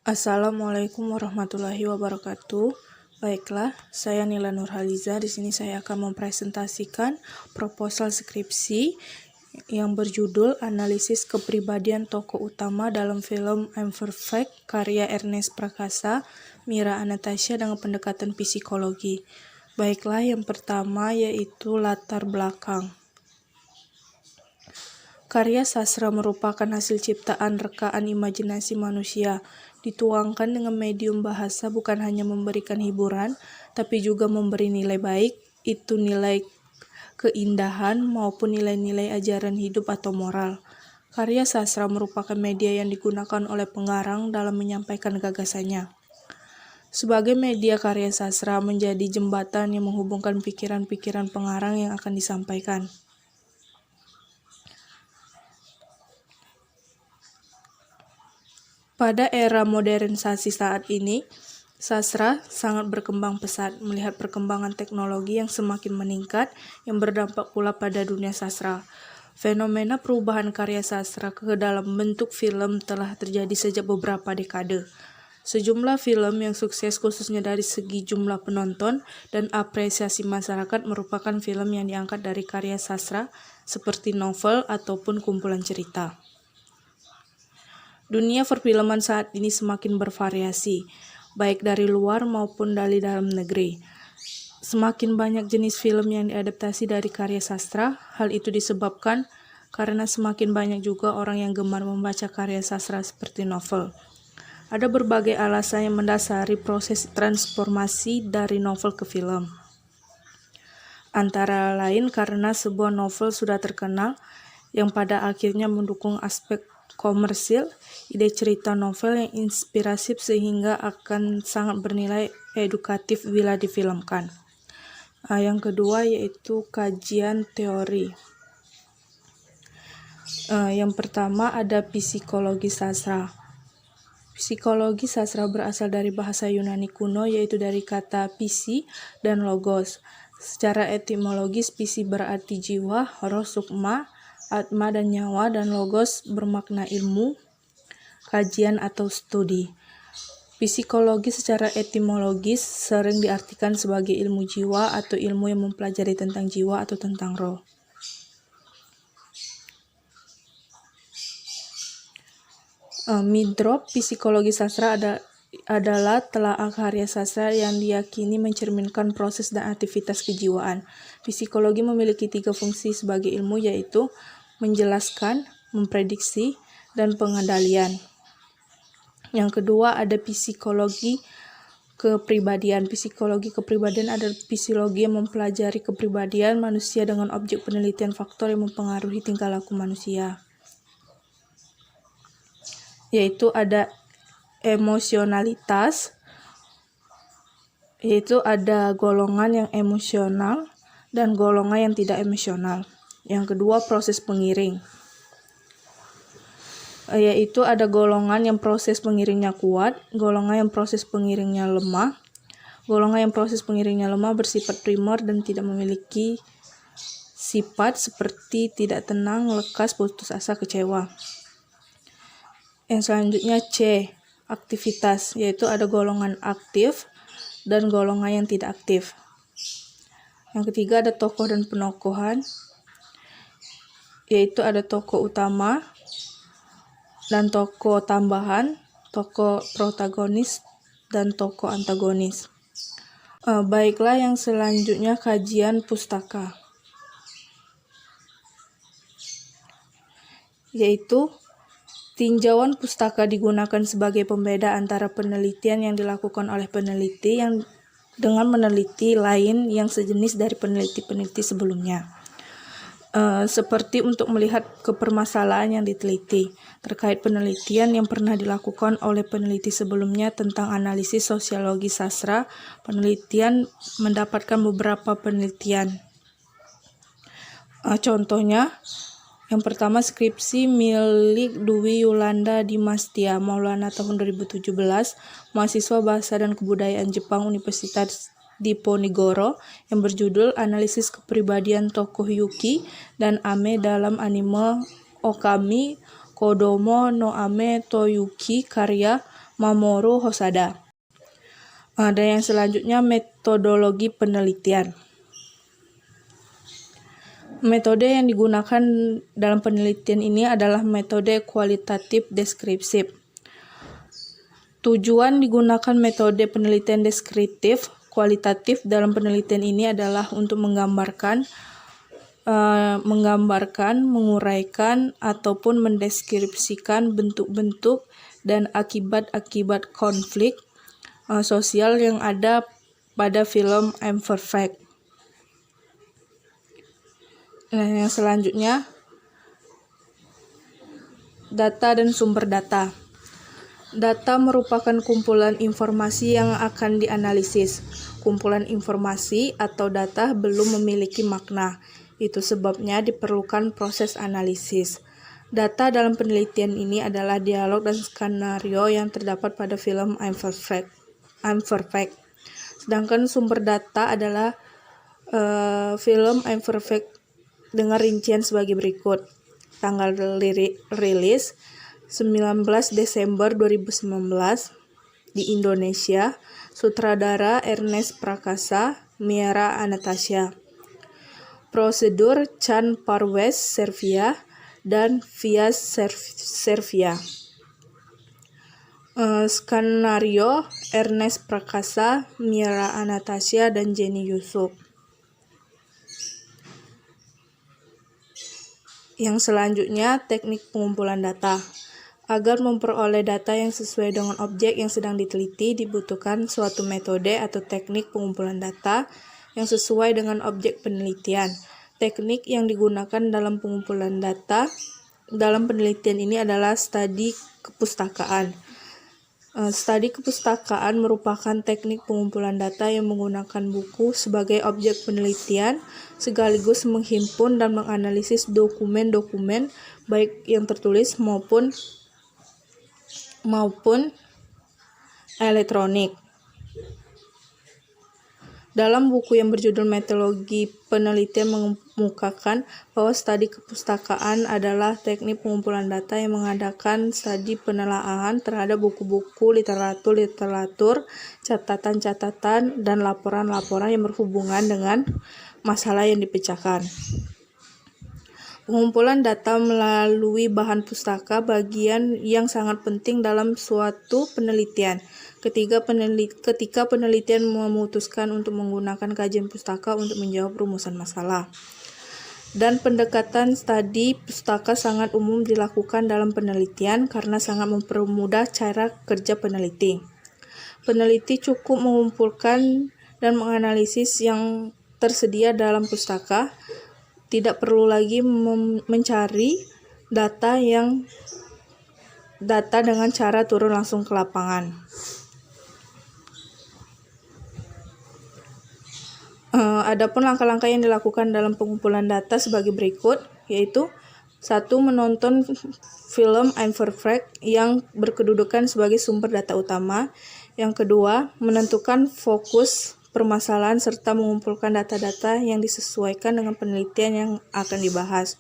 Assalamualaikum warahmatullahi wabarakatuh. Baiklah, saya Nila Nurhaliza. Di sini saya akan mempresentasikan proposal skripsi yang berjudul Analisis Kepribadian Tokoh Utama dalam Film I'm Perfect karya Ernest Prakasa, Mira Anastasia dengan pendekatan psikologi. Baiklah, yang pertama yaitu latar belakang. Karya sastra merupakan hasil ciptaan rekaan imajinasi manusia, dituangkan dengan medium bahasa bukan hanya memberikan hiburan, tapi juga memberi nilai baik, itu nilai keindahan maupun nilai-nilai ajaran hidup atau moral. Karya sastra merupakan media yang digunakan oleh pengarang dalam menyampaikan gagasannya. Sebagai media, karya sastra menjadi jembatan yang menghubungkan pikiran-pikiran pengarang yang akan disampaikan. Pada era modernisasi saat ini, sastra sangat berkembang pesat melihat perkembangan teknologi yang semakin meningkat yang berdampak pula pada dunia sastra. Fenomena perubahan karya sastra ke dalam bentuk film telah terjadi sejak beberapa dekade. Sejumlah film yang sukses khususnya dari segi jumlah penonton dan apresiasi masyarakat merupakan film yang diangkat dari karya sastra seperti novel ataupun kumpulan cerita. Dunia perfilman saat ini semakin bervariasi, baik dari luar maupun dari dalam negeri. Semakin banyak jenis film yang diadaptasi dari karya sastra. Hal itu disebabkan karena semakin banyak juga orang yang gemar membaca karya sastra seperti novel. Ada berbagai alasan yang mendasari proses transformasi dari novel ke film. Antara lain karena sebuah novel sudah terkenal yang pada akhirnya mendukung aspek komersil, ide cerita novel yang inspiratif sehingga akan sangat bernilai edukatif bila difilmkan. Yang kedua yaitu kajian teori. Yang pertama ada psikologi sastra. Psikologi sastra berasal dari bahasa Yunani kuno yaitu dari kata psi dan logos. Secara etimologis psi berarti jiwa, roh sukma, atma dan nyawa, dan logos bermakna ilmu, kajian atau studi. Psikologi secara etimologis sering diartikan sebagai ilmu jiwa atau ilmu yang mempelajari tentang jiwa atau tentang roh. Midrop psikologi sastra adalah telaah karya sastra yang diyakini mencerminkan proses dan aktivitas kejiwaan. Psikologi memiliki 3 fungsi sebagai ilmu yaitu menjelaskan, memprediksi, dan pengendalian. Yang kedua ada psikologi kepribadian. Psikologi kepribadian adalah psikologi yang mempelajari kepribadian manusia dengan objek penelitian faktor yang mempengaruhi tingkah laku manusia. Yaitu ada emosionalitas, yaitu ada golongan yang emosional dan golongan yang tidak emosional. Yang kedua proses pengiring, yaitu ada golongan yang proses pengiringnya kuat, golongan yang proses pengiringnya lemah. Golongan yang proses pengiringnya lemah bersifat primer dan tidak memiliki sifat seperti tidak tenang, lekas, putus asa, kecewa. Yang selanjutnya C, aktivitas, yaitu ada golongan aktif dan golongan yang tidak aktif. Yang ketiga ada tokoh dan penokohan, yaitu ada tokoh utama dan tokoh tambahan, tokoh protagonis, dan tokoh antagonis. Baiklah, yang selanjutnya kajian pustaka, yaitu tinjauan pustaka digunakan sebagai pembeda antara penelitian yang dilakukan oleh peneliti yang dengan meneliti lain yang sejenis dari peneliti-peneliti sebelumnya. Seperti untuk melihat kepermasalahan yang diteliti terkait penelitian yang pernah dilakukan oleh peneliti sebelumnya tentang analisis sosiologi sastra. Penelitian mendapatkan beberapa penelitian. Contohnya, yang pertama skripsi milik Dwi Yolanda Dimastia Maulana tahun 2017, mahasiswa Bahasa dan Kebudayaan Jepang Universitas Diponegoro yang berjudul Analisis Kepribadian Tokoh Yuki dan Ame dalam Anime Okami Kodomo no Ame to Yuki karya Mamoru Hosoda. Dan yang selanjutnya metodologi penelitian. Metode yang digunakan dalam penelitian ini adalah metode kualitatif deskriptif. Tujuan digunakan metode penelitian deskriptif kualitatif dalam penelitian ini adalah untuk menggambarkan, menguraikan, ataupun mendeskripsikan bentuk-bentuk dan akibat-akibat konflik sosial yang ada pada film I'm Perfect. Nah, yang selanjutnya, data dan sumber data. Data merupakan kumpulan informasi yang akan dianalisis. Kumpulan informasi atau data belum memiliki makna. Itu sebabnya diperlukan proses analisis. Data dalam penelitian ini adalah dialog dan skenario yang terdapat pada film I'm Perfect. Sedangkan sumber data adalah film I'm Perfect dengan rincian sebagai berikut. Tanggal rilis 19 Desember 2019 di Indonesia. Sutradara Ernest Prakasa, Mira Anastasia. Prosedur Chan Parves Servia dan Vias Servia. Skenario Ernest Prakasa, Mira Anastasia, dan Jenny Yusuf. Yang selanjutnya, teknik pengumpulan data. Agar memperoleh data yang sesuai dengan objek yang sedang diteliti, dibutuhkan suatu metode atau teknik pengumpulan data yang sesuai dengan objek penelitian. Teknik yang digunakan dalam pengumpulan data dalam penelitian ini adalah studi kepustakaan. Studi kepustakaan merupakan teknik pengumpulan data yang menggunakan buku sebagai objek penelitian, sekaligus menghimpun dan menganalisis dokumen-dokumen baik yang tertulis maupun elektronik. Dalam buku yang berjudul Metodologi Penelitian mengemukakan bahwa studi kepustakaan adalah teknik pengumpulan data yang mengadakan studi penelaahan terhadap buku-buku, literatur, catatan-catatan, dan laporan-laporan yang berhubungan dengan masalah yang dipecahkan. Pengumpulan data melalui bahan pustaka bagian yang sangat penting dalam suatu penelitian. Ketika penelitian memutuskan untuk menggunakan kajian pustaka untuk menjawab rumusan masalah. Dan pendekatan studi pustaka sangat umum dilakukan dalam penelitian karena sangat mempermudah cara kerja peneliti. Peneliti cukup mengumpulkan dan menganalisis yang tersedia dalam pustaka. Tidak perlu lagi mencari data dengan cara turun langsung ke lapangan. Adapun langkah-langkah yang dilakukan dalam pengumpulan data sebagai berikut, yaitu 1. Menonton film I'm Perfect yang berkedudukan sebagai sumber data utama. Yang kedua, menentukan fokus permasalahan serta mengumpulkan data-data yang disesuaikan dengan penelitian yang akan dibahas.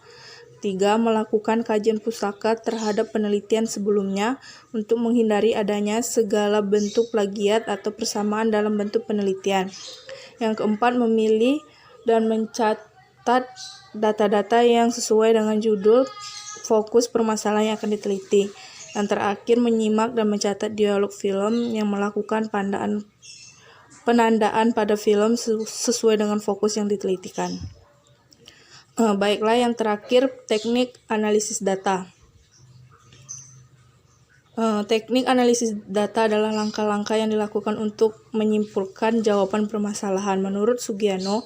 3. Melakukan kajian pustaka terhadap penelitian sebelumnya untuk menghindari adanya segala bentuk plagiat atau persamaan dalam bentuk penelitian. Yang keempat, memilih dan mencatat data-data yang sesuai dengan judul fokus permasalahan yang akan diteliti. Yang terakhir, menyimak dan mencatat dialog film yang melakukan penandaan pada film sesuai dengan fokus yang ditelitikan. Baiklah, yang terakhir, teknik analisis data. Teknik analisis data adalah langkah-langkah yang dilakukan untuk menyimpulkan jawaban permasalahan. Menurut Sugiano,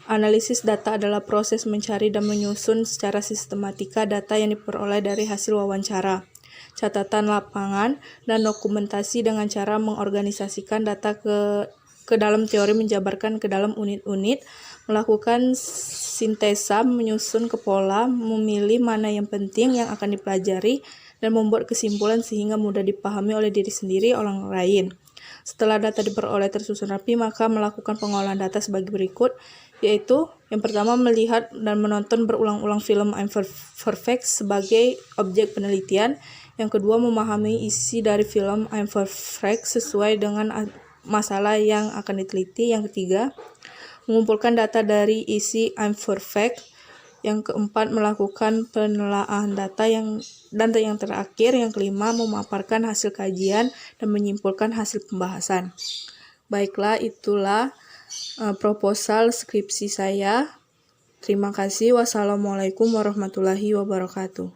analisis data adalah proses mencari dan menyusun secara sistematika data yang diperoleh dari hasil wawancara, catatan lapangan, dan dokumentasi dengan cara mengorganisasikan data ke dalam teori, menjabarkan ke dalam unit-unit, melakukan sintesa, menyusun ke pola, memilih mana yang penting yang akan dipelajari, dan membuat kesimpulan sehingga mudah dipahami oleh diri sendiri orang lain. Setelah data diperoleh tersusun rapi, maka melakukan pengolahan data sebagai berikut, yaitu yang pertama, melihat dan menonton berulang-ulang film I'm Perfect sebagai objek penelitian. Yang kedua, memahami isi dari film I'm Perfect sesuai dengan masalah yang akan diteliti. Yang ketiga, mengumpulkan data dari isi I'm Perfect. Yang keempat, melakukan penelaahan data. Dan yang terakhir, yang kelima, memaparkan hasil kajian dan menyimpulkan hasil pembahasan. Baiklah, itulah proposal skripsi saya. Terima kasih. Wassalamualaikum warahmatullahi wabarakatuh.